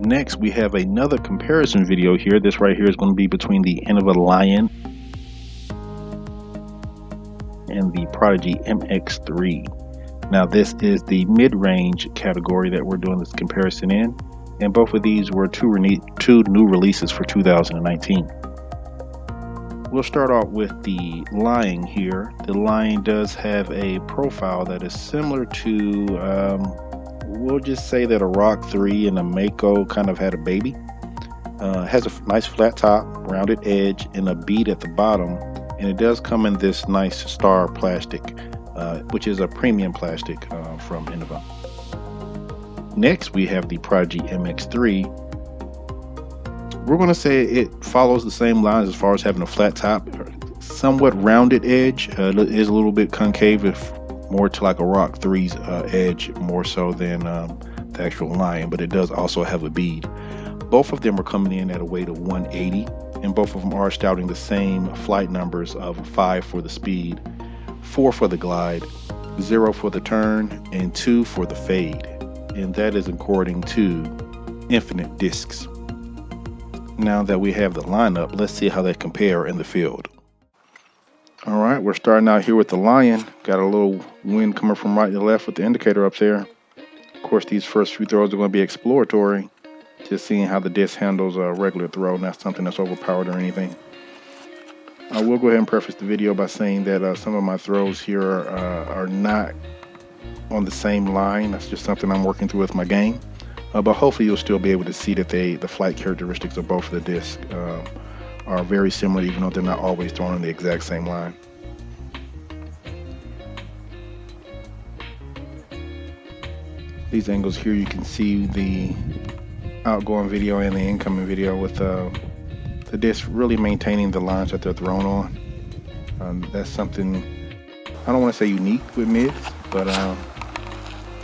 next, we have another comparison video here. This right here is going to be between the Innova Lion and the Prodigy MX-3. Now, this is the mid-range category that we're doing this comparison in, and both of these were two new releases for 2019. We'll start off with the Lion here. The Lion does have a profile that is similar to, we'll just say that a Rock 3 and a Mako kind of had a baby. Has a nice flat top, rounded edge, and a bead at the bottom. And it does come in this nice star plastic, which is a premium plastic from Innova. Next, we have the Prodigy MX-3. We're going to say it follows the same lines as far as having a flat top, somewhat rounded edge. It is a little bit concave, more to like a Rock 3's edge, more so than the actual Lion, but it does also have a bead. Both of them are coming in at a weight of 180, and both of them are touting the same flight numbers of 5 for the speed, 4 for the glide, 0 for the turn, and 2 for the fade. And that is according to Infinite Discs. Now that we have the lineup, let's see how they compare in the field. All right, we're starting out here with the Lion. Got a little wind coming from right to left with the indicator up there. Of course, these first few throws are going to be exploratory, just seeing how the disc handles a regular throw, not something that's overpowered or anything. I will go ahead and preface the video by saying that some of my throws here are not on the same line. That's just something I'm working through with my game. But hopefully you'll still be able to see that the flight characteristics of both of the discs are very similar, even though they're not always thrown on the exact same line. These angles here, you can see the outgoing video and the incoming video with the disc really maintaining the lines that they're thrown on. That's something, I don't want to say unique with mids, but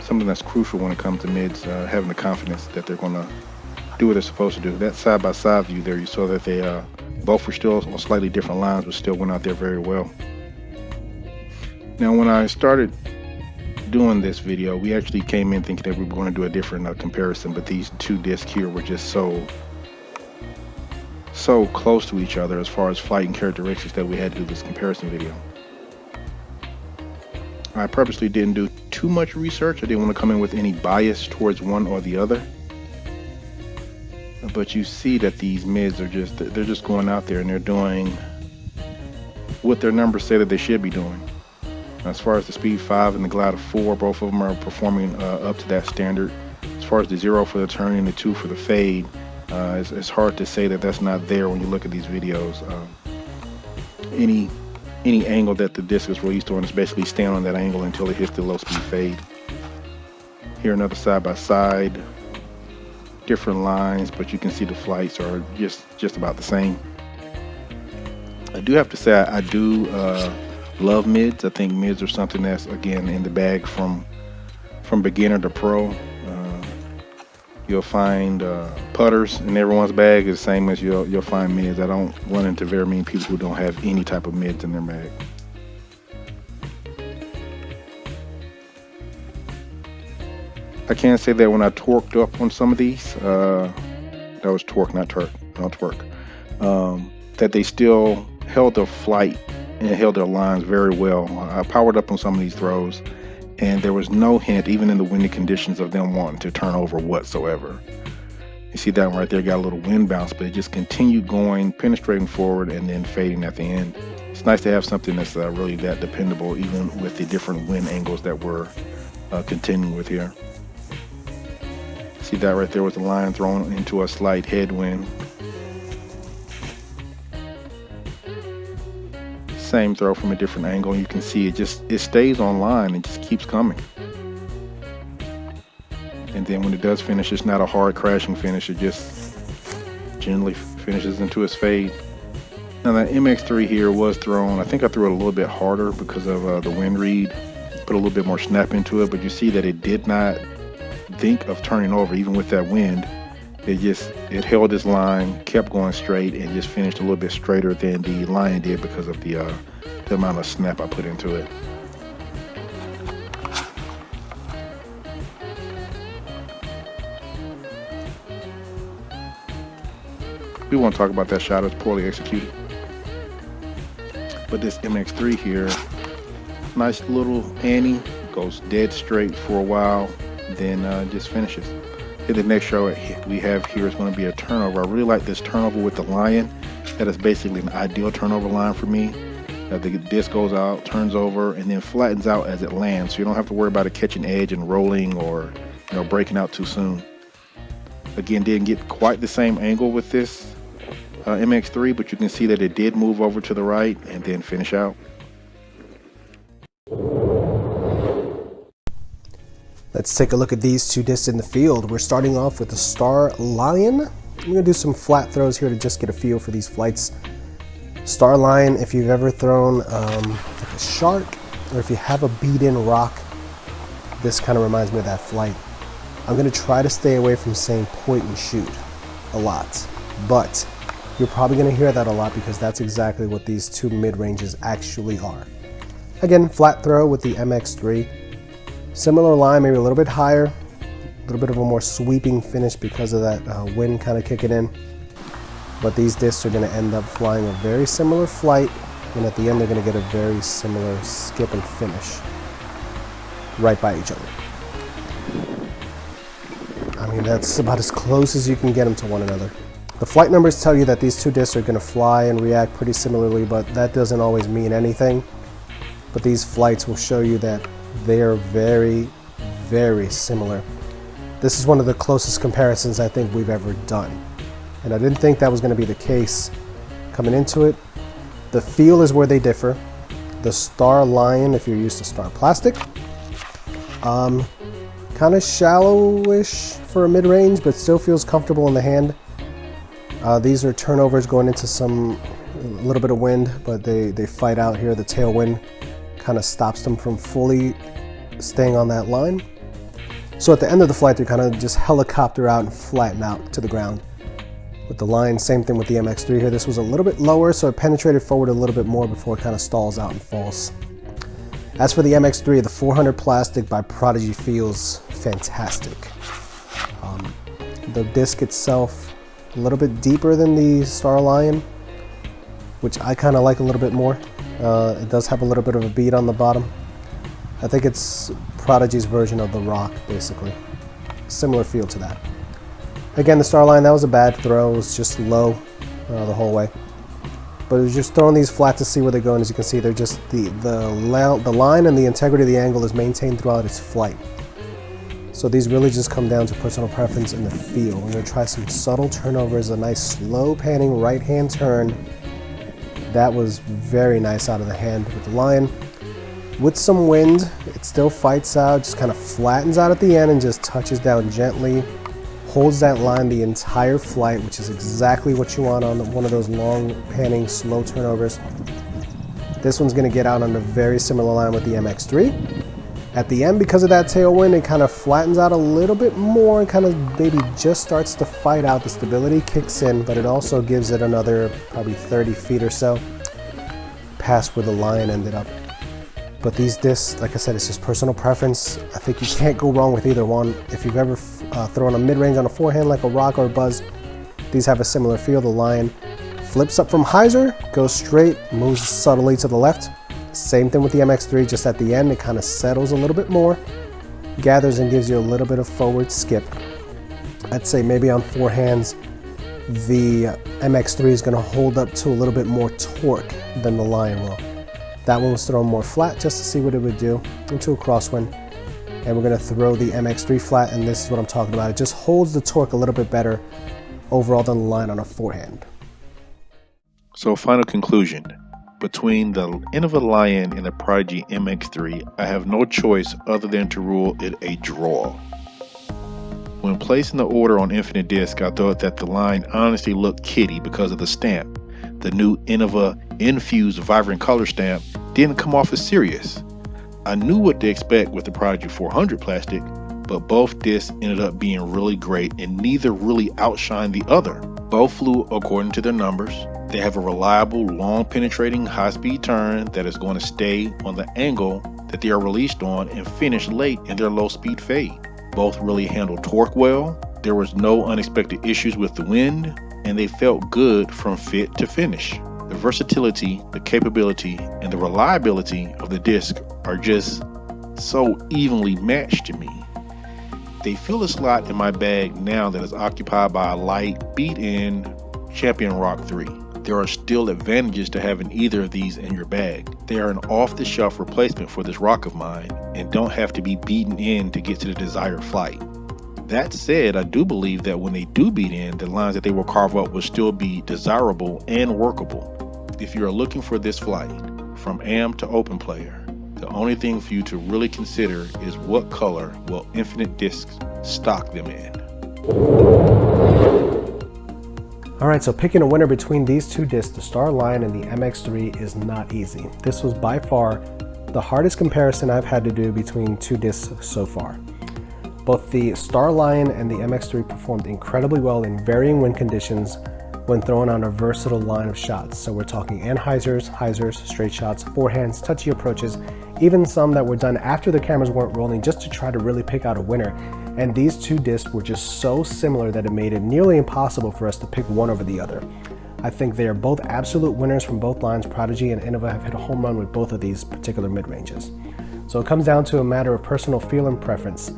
something that's crucial when it comes to mids, having the confidence that they're going to do what they're supposed to do. That side-by-side view there, you saw that they both were still on slightly different lines, but still went out there very well. Now, when I started doing this video, we actually came in thinking that we were going to do a different comparison, but these two discs here were just so close to each other as far as flight and characteristics that we had to do this comparison video. I purposely didn't do too much research. I didn't want to come in with any bias towards one or the other. But you see that these mids are they're just going out there and they're doing what their numbers say that they should be doing. As far as the speed 5 and the glide of 4, both of them are performing up to that standard. As far as the 0 for the turn and the 2 for the fade, it's hard to say that that's not there when you look at these videos. Any angle that the disc is released on is basically staying on that angle until it hits the low speed fade. Here another side by side, different lines, but you can see the flights are just about the same. I do have to say I do love mids. I think mids are something that's, again, in the bag from beginner to pro. You'll find putters in everyone's bag is the same as you'll find mids. I don't run into very many people who don't have any type of mids in their bag. I can say that when I torqued up on some of these, that was torque, not twerk, that they still held their flight and held their lines very well. I powered up on some of these throws, and there was no hint, even in the windy conditions, of them wanting to turn over whatsoever. You see that one right there got a little wind bounce, but it just continued going, penetrating forward, and then fading at the end. It's nice to have something that's really that dependable, even with the different wind angles that we're contending with here. See that right there with the line thrown into a slight headwind. Same throw from a different angle. You can see it stays on line and just keeps coming. And then when it does finish, it's not a hard crashing finish. It just generally finishes into its fade. Now that MX-3 here was thrown, I think I threw it a little bit harder because of the wind read, put a little bit more snap into it, but you see that it did not think of turning over even with that wind. It held its line, kept going straight, and just finished a little bit straighter than the Lion did because of the amount of snap I put into it. We won't talk about that shot, it's poorly executed. But this MX-3 here, nice little Annie, goes dead straight for a while, then just finishes. And the next shot we have here is going to be a turnover. I really like this turnover with the Lion. That is basically an ideal turnover line for me. The disc goes out, turns over, and then flattens out as it lands, so you don't have to worry about it catching edge and rolling or breaking out too soon. Again, didn't get quite the same angle with this MX-3, but you can see that it did move over to the right and then finish out. Let's take a look at these two discs in the field. We're starting off with the Star Lion. I'm going to do some flat throws here to just get a feel for these flights. Star Lion, if you've ever thrown like a shark, or if you have a beat-in rock, this kind of reminds me of that flight. I'm going to try to stay away from saying point and shoot a lot, but you're probably going to hear that a lot because that's exactly what these two mid-ranges actually are. Again, flat throw with the MX-3. Similar line, maybe a little bit higher, a little bit of a more sweeping finish because of that wind kind of kicking in. But these discs are going to end up flying a very similar flight, and at the end they're going to get a very similar skip and finish right by each other. I mean, that's about as close as you can get them to one another. The flight numbers tell you that these two discs are going to fly and react pretty similarly, but that doesn't always mean anything. But these flights will show you that they are very, very similar. This is one of the closest comparisons I think we've ever done. And I didn't think that was going to be the case coming into it. The feel is where they differ. The Star Lion, if you're used to Star Plastic, kind of shallowish for a mid-range, but still feels comfortable in the hand. These are turnovers going into a little bit of wind, but they fight out here. The tailwind kind of stops them from fully staying on that line. So at the end of the flight, they kind of just helicopter out and flatten out to the ground. With the Lion, same thing with the MX-3 here. This was a little bit lower, so it penetrated forward a little bit more before it kind of stalls out and falls. As for the MX-3, the 400 plastic by Prodigy feels fantastic. The disc itself, a little bit deeper than the Star Lion, which I kind of like a little bit more. It does have a little bit of a bead on the bottom. I think it's Prodigy's version of the Rock, basically. Similar feel to that. Again, the Star Lion, that was a bad throw. It was just low the whole way. But it was just throwing these flat to see where they're going. As you can see, they're just the line and the integrity of the angle is maintained throughout its flight. So these really just come down to personal preference in the feel. We're going to try some subtle turnovers, a nice slow panning right hand turn. That was very nice out of the hand with the Lion. With some wind, it still fights out, just kind of flattens out at the end and just touches down gently. Holds that line the entire flight, which is exactly what you want on one of those long panning slow turnovers. This one's going to get out on a very similar line with the MX-3. At the end, because of that tailwind, it kind of flattens out a little bit more and kind of maybe just starts to fight out. The stability kicks in, but it also gives it another probably 30 feet or so past where the Lion ended up. But these discs, like I said, it's just personal preference. I think you can't go wrong with either one. If you've ever thrown a mid-range on a forehand like a Rock or a Buzz, these have a similar feel. The Lion flips up from hyzer, goes straight, moves subtly to the left. Same thing with the MX-3, just at the end, it kind of settles a little bit more, gathers and gives you a little bit of forward skip. I'd say maybe on forehands, the MX-3 is going to hold up to a little bit more torque than the Lion will. That one was thrown more flat just to see what it would do into a crosswind. And we're going to throw the MX-3 flat, and this is what I'm talking about. It just holds the torque a little bit better overall than the Lion on a forehand. So final conclusion. Between the Innova Lion and the Prodigy MX-3, I have no choice other than to rule it a draw. When placing the order on Infinite Disc, I thought that the line honestly looked kitty because of the stamp. The new Innova Infused Vibrant Color stamp didn't come off as serious. I knew what to expect with the Prodigy 400 plastic, but both discs ended up being really great and neither really outshined the other. Both flew according to their numbers. They have a reliable, long penetrating, high-speed turn that is going to stay on the angle that they are released on and finish late in their low-speed fade. Both really handle torque well. There was no unexpected issues with the wind, and they felt good from fit to finish. The versatility, the capability, and the reliability of the disc are just so evenly matched to me. They fill a slot in my bag now that is occupied by a light, beat-in Champion Rock 3. There are still advantages to having either of these in your bag. They are an off-the-shelf replacement for this rock of mine and don't have to be beaten in to get to the desired flight. That said, I do believe that when they do beat in, the lines that they will carve up will still be desirable and workable. If you are looking for this flight, from AM to open player, the only thing for you to really consider is what color will Infinite Discs stock them in. Alright, so picking a winner between these two discs, the Star Lion and the MX-3, is not easy. This was by far the hardest comparison I've had to do between two discs so far. Both the Star Lion and the MX-3 performed incredibly well in varying wind conditions when thrown on a versatile line of shots. So we're talking anhyzers, hyzers, straight shots, forehands, touchy approaches, even some that were done after the cameras weren't rolling just to try to really pick out a winner. And these two discs were just so similar that it made it nearly impossible for us to pick one over the other. I think they are both absolute winners from both lines. Prodigy and Innova have hit a home run with both of these particular mid-ranges. So it comes down to a matter of personal feel and preference.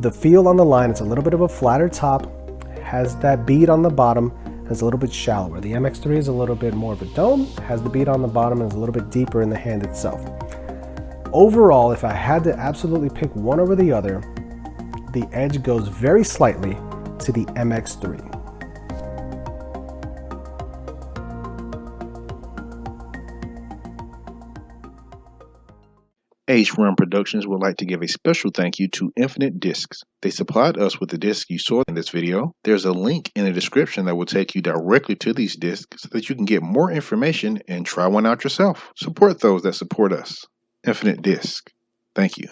The feel on the line is a little bit of a flatter top, has that bead on the bottom, is a little bit shallower. The MX-3 is a little bit more of a dome, has the bead on the bottom, and is a little bit deeper in the hand itself. Overall, if I had to absolutely pick one over the other, the edge goes very slightly to the MX-3. H-Run Productions would like to give a special thank you to Infinite Discs. They supplied us with the disc you saw in this video. There's a link in the description that will take you directly to these discs so that you can get more information and try one out yourself. Support those that support us. Infinite Disc. Thank you.